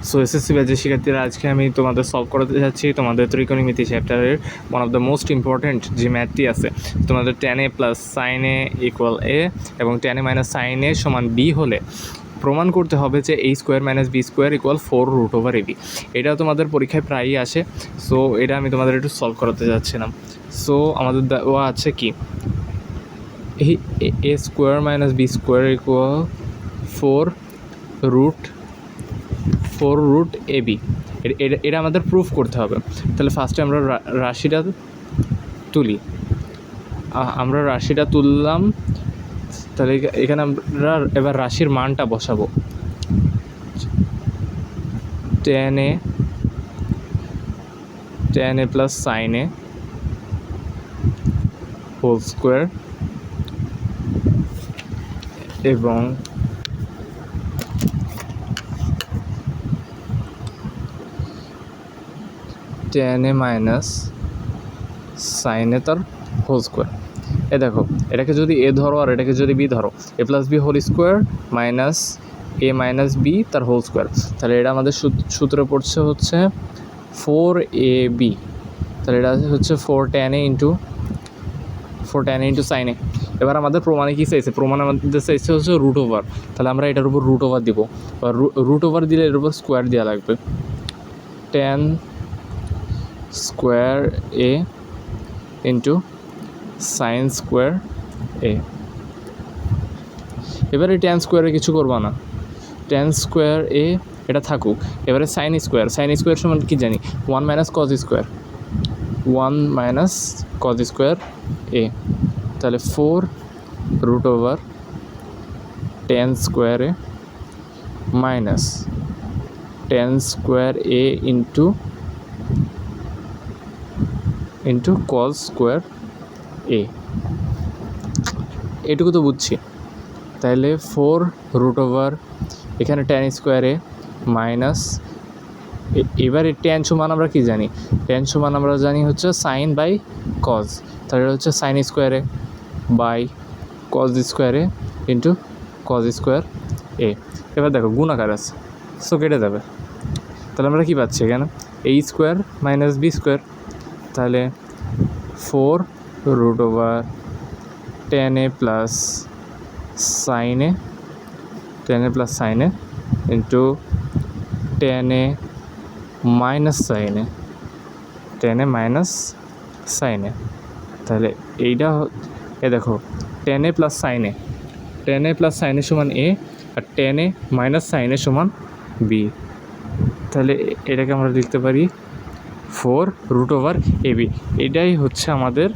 So SSC ব্যাচের শিক্ষার্থীরা, আজকে আমি তোমাদের সলভ করাতে যাচ্ছি তোমাদের ত্রিকোণমিতি চ্যাপ্টারের one of the most important যে ম্যাথটি আছে তোমাদের tan a plus sin a equal a এবং tan a minus sin a সমান b হলে প্রমাণ করতে হবে যে a square minus b square equal 4√/ab। এটা তোমাদের পরীক্ষায় প্রায়ই আসে। সো এটা আমি তোমাদের একটু সলভ করাতে যাচ্ছিলাম। সো আমাদের দেওয়া আছে কি a square minus b square equal 4√ab। এটা আমাদের প্রুফ করতে হবে। তাহলে ফার্স্টে আমরা রাশিটা তুলি। আমরা রাশিটা তুললাম। তাহলে এখানে আমরা এবার রাশির মানটা বসাবো। tan a plus sin a whole square এবং tan a minus sin a তার হোল স্কোয়ার। দেখো, এটাকে যদি a ধরো আর এটাকে যদি b ধরো, a plus b whole square minus a minus b তার হোল স্কোয়ার। তাহলে এটা আমাদের সূত্র পড়ছে হচ্ছে 4ab। তাহলে এটা হচ্ছে 4tan a into sin a। এবার আমাদের প্রমাণে কী চাইছে? প্রমাণ আমাদের চাইছে হচ্ছে √ওভার। তাহলে আমরা এটার উপর √ওভার দিব, বা √ওভার দিলে এর উপর স্কোয়ার দেওয়া লাগবে। tan square a into sin square a। এবারে tan স্কোয়ারে কিছু করবো না, tan স্কোয়ার a এটা থাকুক। এবারে sin স্কোয়ার সমান কি জানি? 1 minus cos square, 1 minus cos square a। তাহলে 4√tan square a minus tan square a into cos square a। এটুকু তো বুঝছি। তাহলে 4√, এখানে tan স্কোয়ার a মাইনাস, এবারে tan সমান আমরা কি জানি? tan সমান আমরা জানি হচ্ছে সাইন বাই cos। তাহলে হচ্ছে sin square a by cos square a into cos square a। এবার দেখো গুণাকার আছে, সো কেটে যাবে। তাহলে আমরা কি পাচ্ছি এখানে? a square minus b square. তাহলে 4√tan a plus sin a into tan a minus sin a। তাহলে এইটা দেখো, tan a plus sin a সমান a, আর tan a minus sin a সমান b। তাহলে এটাকে আমরা লিখতে পারি 4√ab। এটাই হচ্ছে আমাদের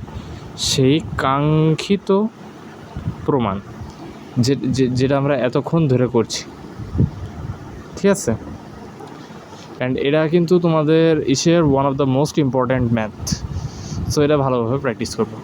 সেই কাঙ্ক্ষিত প্রমাণ যেটা আমরা এতক্ষণ ধরে করছি। ঠিক আছে? অ্যান্ড এটা কিন্তু তোমাদের ইসের one of the most important math. So এটা ভালোভাবে প্র্যাকটিস করবো।